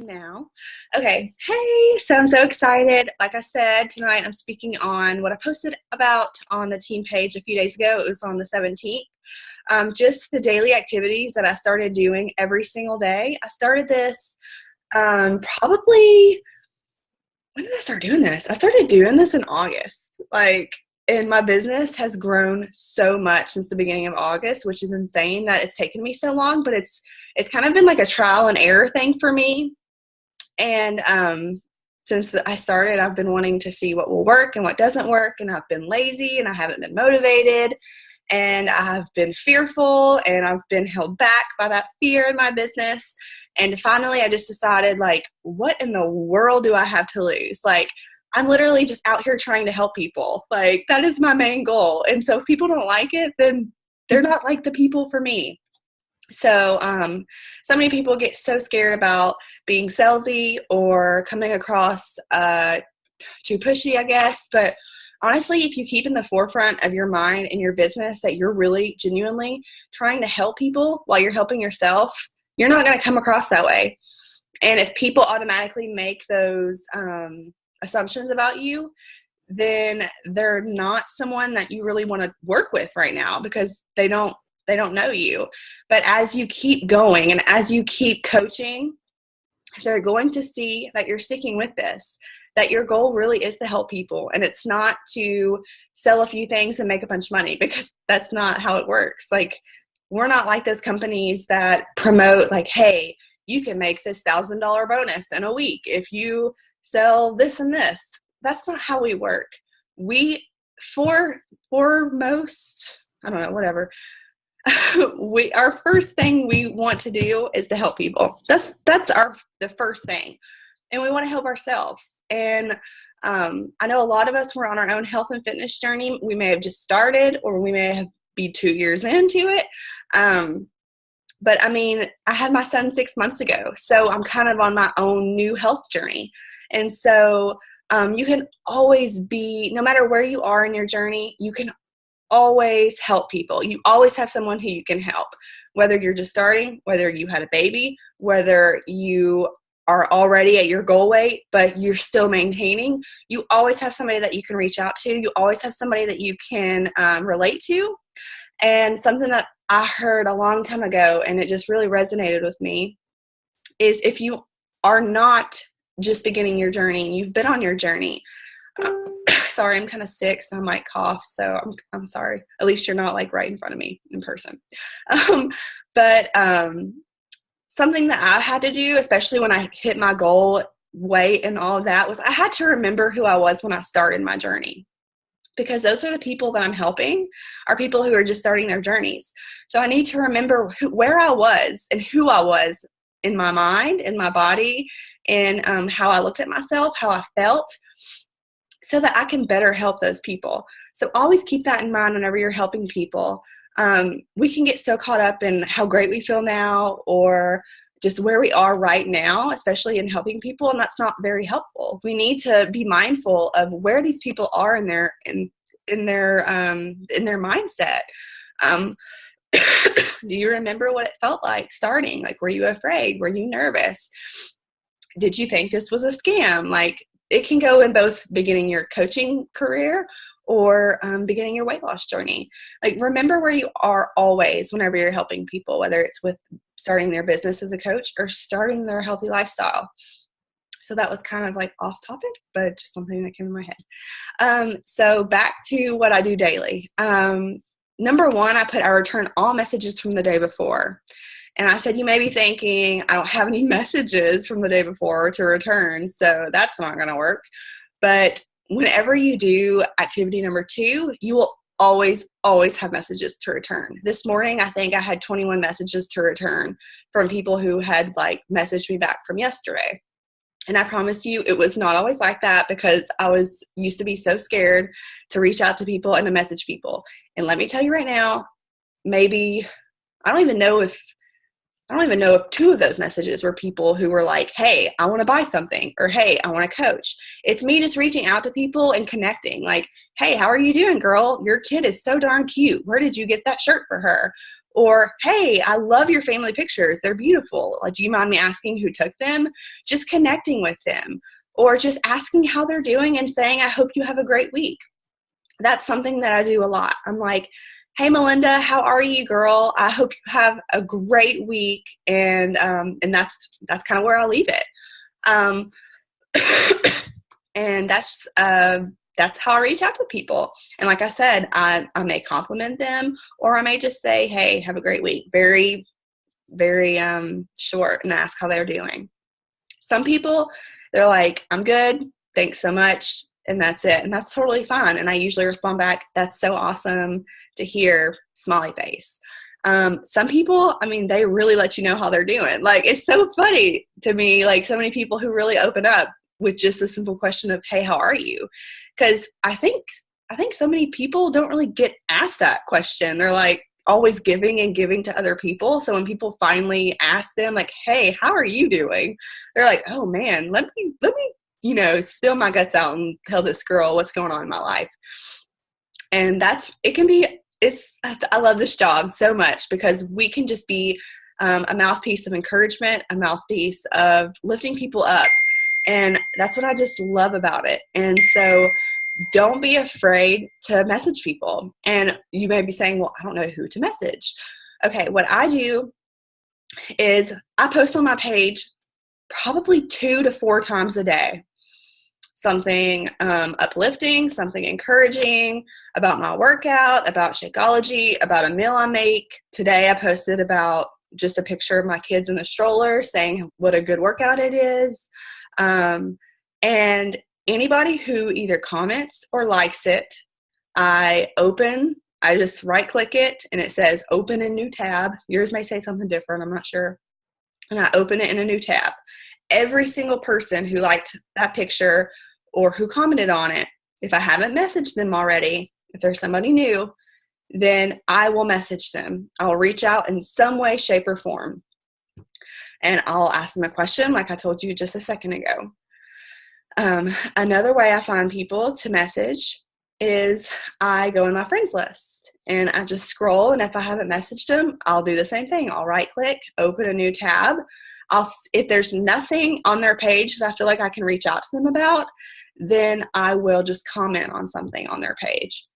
Now. Okay. Hey, so I'm so excited. Like I said, tonight I'm speaking on what I posted about on the team page a few days ago. It was on the 17th. Just the daily activities that I started doing every single day. I started this probably, when did I start doing this? I started doing this in August. And my business has grown so much since the beginning of August, which is insane that it's taken me so long, but it's kind of been like a trial and error thing for me. And since I started, I've been wanting to see what will work and what doesn't work, and I've been lazy and I haven't been motivated, and I've been fearful, and I've been held back by that fear in my business. And finally, I just decided, what in the world do I have to lose? I'm literally just out here trying to help people. That is my main goal. And so if people don't like it, then they're not the people for me. So so many people get so scared about being salesy or coming across too pushy, I guess. But honestly, if you keep in the forefront of your mind and your business that you're really genuinely trying to help people while you're helping yourself, you're not going to come across that way. And if people automatically make those assumptions about you, then they're not someone that you really want to work with right now, because they don't know you. But as you keep going and as you keep coaching, they're going to see that you're sticking with this, that your goal really is to help people. And it's not to sell a few things and make a bunch of money, because that's not how it works. We're not like those companies that promote hey, you can make this $1,000 bonus in a week if you sell this and this. That's not how we work. For most, I don't know, whatever. Our first thing we want to do is to help people. That's the first thing. And we want to help ourselves. And I know a lot of us were on our own health and fitness journey. We may have just started, or we may have be 2 years into it. But I mean, I had my son 6 months ago, so I'm kind of on my own new health journey. And so you can always be, no matter where you are in your journey, you can always help people. You always have someone who you can help, whether you're just starting, whether you had a baby, whether you are already at your goal weight, but you're still maintaining. You always have somebody that you can reach out to. You always have somebody that you can relate to. And something that I heard a long time ago, and it just really resonated with me, is if you are not just beginning your journey, you've been on your journey. Sorry, I'm kind of sick, so I might cough. So I'm sorry. At least you're not right in front of me in person. But something that I had to do, especially when I hit my goal weight and all of that, was I had to remember who I was when I started my journey. Because those are the people that I'm helping, are people who are just starting their journeys. So I need to remember where I was and who I was in my mind, in my body, and how I looked at myself, how I felt, so that I can better help those people. So always keep that in mind whenever you're helping people. We can get so caught up in how great we feel now, or just where we are right now, especially in helping people, and that's not very helpful. We need to be mindful of where these people are in their mindset. Do you remember what it felt like starting? Were you afraid? Were you nervous? Did you think this was a scam? It can go in both beginning your coaching career or beginning your weight loss journey. Remember where you are always whenever you're helping people, whether it's with starting their business as a coach or starting their healthy lifestyle. So that was kind of off topic, but just something that came in my head. So back to what I do daily. Number one, I return all messages from the day before. And I said, you may be thinking, I don't have any messages from the day before to return, so that's not going to work. But whenever you do activity number 2, you will always have messages to return. This morning, I think I had 21 messages to return from people who had messaged me back from yesterday. And I promise you, it was not always like that, because I used to be so scared to reach out to people and to message people. And let me tell you right now, maybe, I don't even know if 2 of those messages were people who were hey, I want to buy something, or hey, I want to coach. It's me just reaching out to people and connecting. Hey, how are you doing, girl? Your kid is so darn cute. Where did you get that shirt for her? Or, hey, I love your family pictures. They're beautiful. Like, do you mind me asking who took them? Just connecting with them, or just asking how they're doing and saying, I hope you have a great week. That's something that I do a lot. I'm like, hey, Melinda, how are you, girl? I hope you have a great week. And that's kind of where I leave it. Um, and that's how I reach out to people. And like I said, I may compliment them, or I may just say, hey, have a great week. Very, very short, and ask how they're doing. Some people, they're like, I'm good. Thanks so much. And that's it. And that's totally fine. And I usually respond back, that's so awesome to hear, smiley face. Some people, I mean, they really let you know how they're doing. Like, it's so funny to me, like so many people who really open up with just the simple question of, hey, how are you? Because I think so many people don't really get asked that question. They're like always giving and giving to other people. So when people finally ask them like, hey, how are you doing? They're like, oh man, let me, spill my guts out and tell this girl what's going on in my life. And I love this job so much, because we can just be a mouthpiece of encouragement, a mouthpiece of lifting people up. And that's what I just love about it. And so don't be afraid to message people. And you may be saying, well, I don't know who to message. Okay, what I do is I post on my page probably 2 to 4 times a day. Something uplifting, something encouraging about my workout, about Shakeology, about a meal I make. Today I posted about just a picture of my kids in the stroller saying what a good workout it is. And anybody who either comments or likes it, I just right click it and it says open a new tab. Yours may say something different, I'm not sure. And I open it in a new tab. Every single person who liked that picture or who commented on it, if I haven't messaged them already, if there's somebody new, then I will message them. I'll reach out in some way, shape, or form. And I'll ask them a question like I told you just a second ago. Another way I find people to message is I go in my friends list and I just scroll, and if I haven't messaged them, I'll do the same thing. I'll right click, open a new tab. If there's nothing on their page that I feel like I can reach out to them about, then I will just comment on something on their page.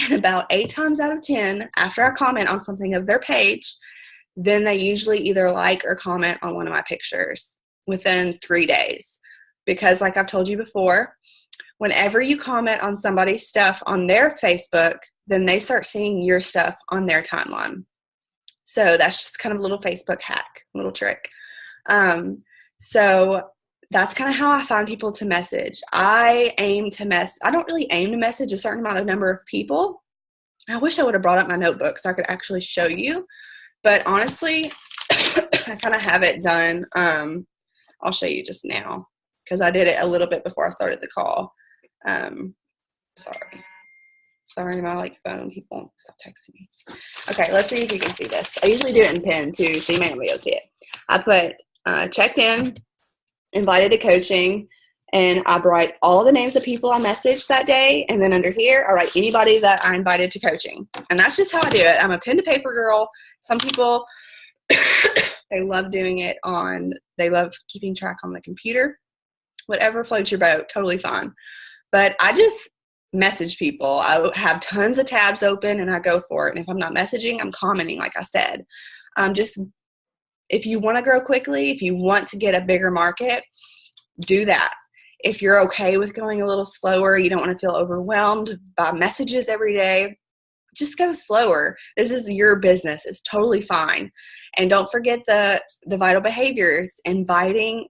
And about 8 times out of 10, after I comment on something of their page, then they usually either like or comment on one of my pictures within 3 days. Because like I've told you before, whenever you comment on somebody's stuff on their Facebook, then they start seeing your stuff on their timeline. So that's just kind of a little Facebook hack, a little trick. So that's kind of how I find people to message. I don't really aim to message a certain amount of number of people. I wish I would have brought up my notebook so I could actually show you. But honestly, I kind of have it done. I'll show you just now because I did it a little bit before I started the call. Sorry, my phone people stop texting me. Okay, let's see if you can see this. I usually do it in pen too, so you may not be able to see it. I put checked in, invited to coaching, and I write all the names of people I messaged that day, and then under here I write anybody that I invited to coaching. And that's just how I do it. I'm a pen to paper girl. Some people they love doing it they love keeping track on the computer. Whatever floats your boat, totally fine. But I just message people. I have tons of tabs open and I go for it. And if I'm not messaging, I'm commenting, like I said. Just if you want to grow quickly, if you want to get a bigger market, do that. If you're okay with going a little slower, you don't want to feel overwhelmed by messages every day, just go slower. This is your business. It's totally fine. And don't forget the vital behaviors, inviting,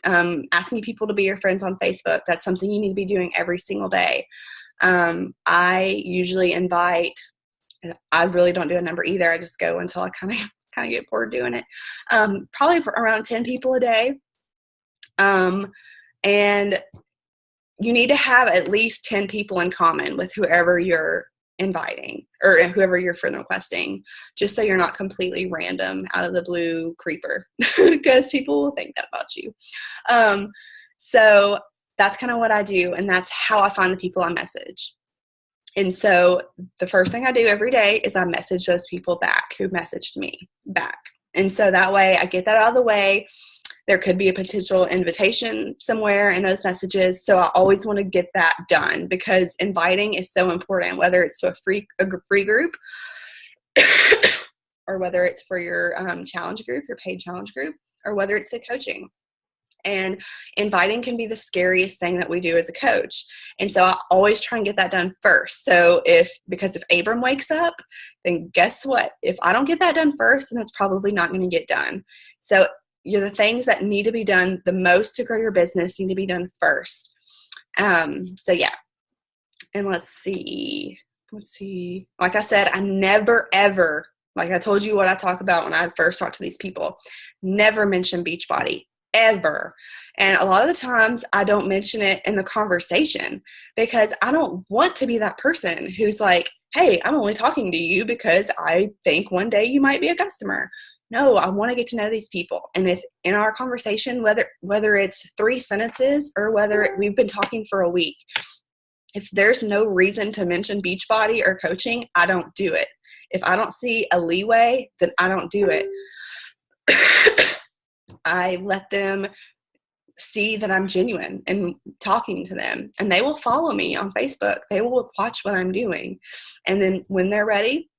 asking people to be your friends on Facebook. That's something you need to be doing every single day. I usually invite, I really don't do a number either. I just go until I kind of get bored doing it. Probably around 10 people a day. And you need to have at least 10 people in common with whoever you're inviting or whoever you're friend requesting, just so you're not completely random out of the blue creeper, because people will think that about you. So that's kind of what I do, and that's how I find the people I message. And so the first thing I do every day is I message those people back who messaged me back. And so that way I get that out of the way. There could be a potential invitation somewhere in those messages. So I always want to get that done because inviting is so important, whether it's to a free group or whether it's for your challenge group, your paid challenge group, or whether it's the coaching. And inviting can be the scariest thing that we do as a coach. And so I always try and get that done first. So because if Abram wakes up, then guess what? If I don't get that done first, then it's probably not going to get done. So the things that need to be done the most to grow your business need to be done first. So yeah. And let's see. Like I said, I never, ever, like I told you what I talk about when I first talk to these people, never mention Beachbody. Ever. And a lot of the times I don't mention it in the conversation because I don't want to be that person who's like, hey, I'm only talking to you because I think one day you might be a customer. No, I want to get to know these people. And if in our conversation, whether it's 3 sentences or whether we've been talking for a week, if there's no reason to mention Beachbody or coaching, I don't do it. If I don't see a leeway, then I don't do it. I let them see that I'm genuine and talking to them, and they will follow me on Facebook. They will watch what I'm doing. And then when they're ready,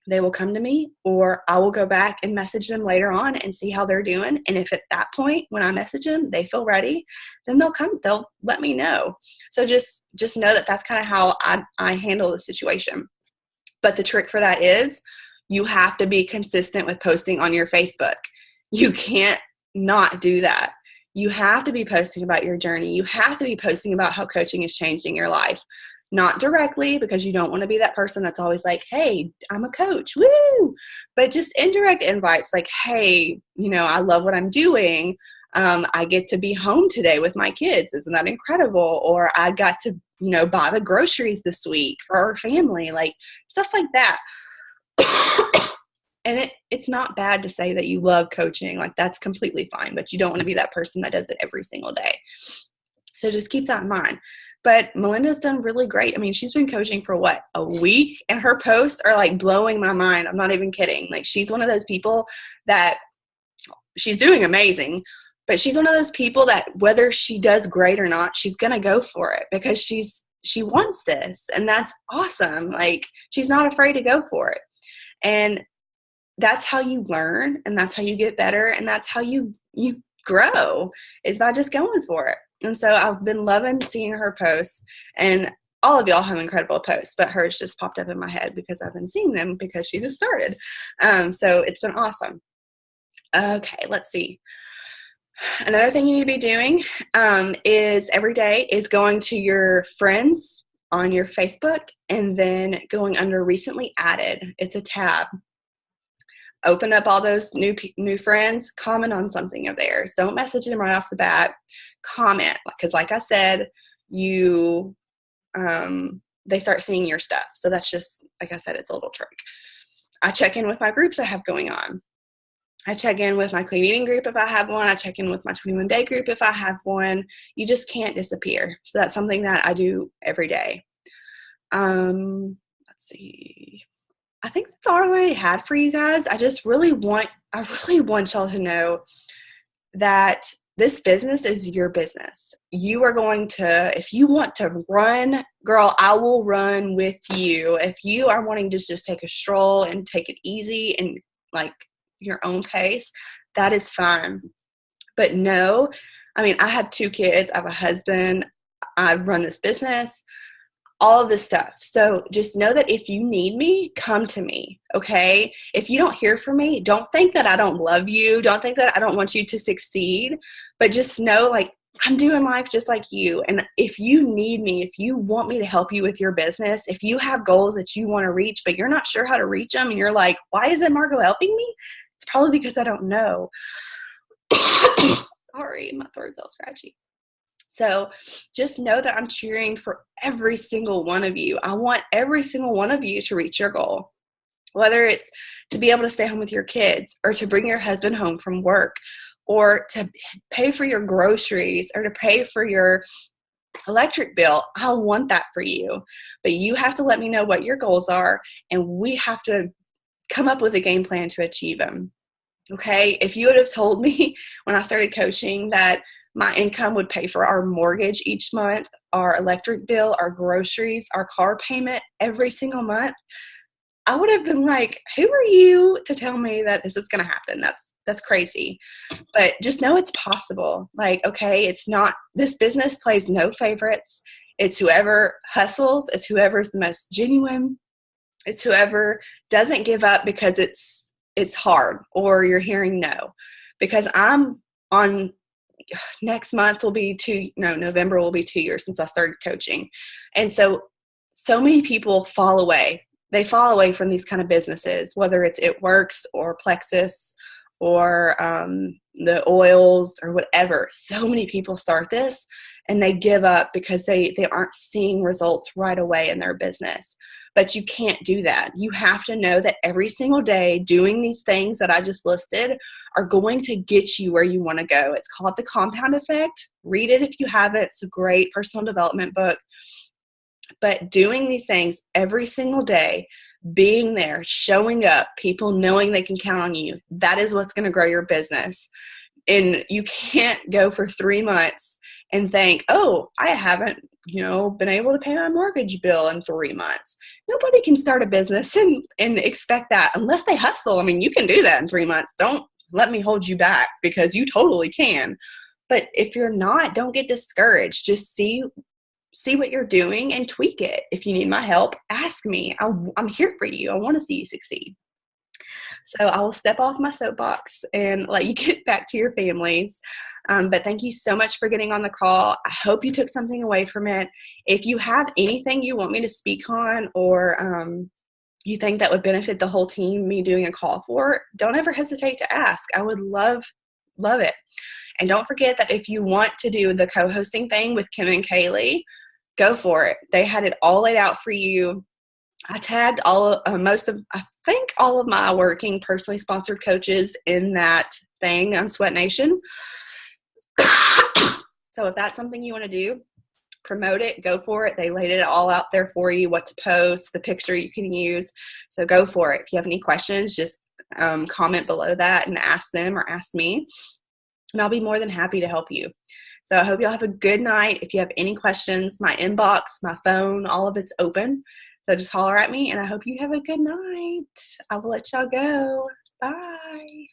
they will come to me, or I will go back and message them later on and see how they're doing. And if at that point, when I message them, they feel ready, then they'll let me know. So just know that that's kind of how I handle the situation. But the trick for that is you have to be consistent with posting on your Facebook. You can't not do that. You have to be posting about your journey. You have to be posting about how coaching is changing your life. Not directly, because you don't want to be that person that's always like, hey, I'm a coach, woo! But just indirect invites like, hey, I love what I'm doing. I get to be home today with my kids. Isn't that incredible? Or I got to, buy the groceries this week for our family, like stuff like that. And it's not bad to say that you love coaching. Like, that's completely fine, but you don't want to be that person that does it every single day. So just keep that in mind. But Melinda's done really great. I mean, she's been coaching for a week, and her posts are like blowing my mind. I'm not even kidding. Like, she's one of those people that she's doing amazing, but she's one of those people that whether she does great or not, she's going to go for it because she wants this, and that's awesome. Like, she's not afraid to go for it. And that's how you learn, and that's how you get better, and that's how you grow, is by just going for it. And so I've been loving seeing her posts, and all of y'all have incredible posts, but hers just popped up in my head because I've been seeing them because she just started. So it's been awesome. Okay, let's see. Another thing you need to be doing is every day is going to your friends on your Facebook and then going under recently added. It's a tab. Open up all those new friends, comment on something of theirs. Don't message them right off the bat. Comment, because like I said, they start seeing your stuff. So that's just, like I said, it's a little trick. I check in with my groups I have going on. I check in with my clean eating group if I have one. I check in with my 21-day group if I have one. You just can't disappear. So that's something that I do every day. Let's see. I think that's all I already had for you guys. I really want y'all to know that this business is your business. You are going to, if you want to run, girl, I will run with you. If you are wanting to just take a stroll and take it easy and like your own pace, that is fine. But no, I have 2 kids. I have a husband. I run this business. All of this stuff. So just know that if you need me, come to me, okay? If you don't hear from me, don't think that I don't love you. Don't think that I don't want you to succeed. But just know, like, I'm doing life just like you. And if you need me, if you want me to help you with your business, if you have goals that you want to reach, but you're not sure how to reach them, and you're like, why isn't Margo helping me? It's probably because I don't know. Sorry, my throat's all scratchy. So just know that I'm cheering for every single one of you. I want every single one of you to reach your goal, whether it's to be able to stay home with your kids, or to bring your husband home from work, or to pay for your groceries, or to pay for your electric bill, I want that for you. But you have to let me know what your goals are, and we have to come up with a game plan to achieve them. Okay? If you would have told me when I started coaching that my income would pay for our mortgage each month, our electric bill, our groceries, our car payment every single month, I would have been like, who are you to tell me that this is going to happen? That's crazy. But just know it's possible. Like, okay, it's not, this business plays no favorites. It's whoever hustles. It's whoever's the most genuine. It's whoever doesn't give up because it's hard or you're hearing no. Because I'm on, next month will be November will be 2 years since I started coaching. And so many people fall away. They fall away from these kind of businesses, whether it's It Works or Plexus or the oils or whatever. So many people start this and they give up because they aren't seeing results right away in their business. But you can't do that. You have to know that every single day doing these things that I just listed are going to get you where you want to go. It's called The Compound Effect. Read it if you haven't. It's a great personal development book. But doing these things every single day, being there, showing up, people knowing they can count on you, that is what's going to grow your business. And you can't go for 3 months and think, oh, I haven't, been able to pay my mortgage bill in 3 months. Nobody can start a business and expect that unless they hustle. I mean, you can do that in 3 months. Don't let me hold you back, because you totally can. But if you're not, don't get discouraged. Just see what you're doing and tweak it. If you need my help, ask me. I'm here for you. I want to see you succeed. So I will step off my soapbox and let you get back to your families. But thank you so much for getting on the call. I hope you took something away from it. If you have anything you want me to speak on, or you think that would benefit the whole team, me doing a call for, don't ever hesitate to ask. I would love it. And don't forget that if you want to do the co-hosting thing with Kim and Kaylee, go for it. They had it all laid out for you. I tagged all of my working personally sponsored coaches in that thing on Sweat Nation. So if that's something you want to do, promote it, go for it. They laid it all out there for you, what to post, the picture you can use. So go for it. If you have any questions, just comment below that and ask them or ask me, and I'll be more than happy to help you. So I hope y'all have a good night. If you have any questions, my inbox, my phone, all of it's open. So just holler at me, and I hope you have a good night. I will let y'all go. Bye.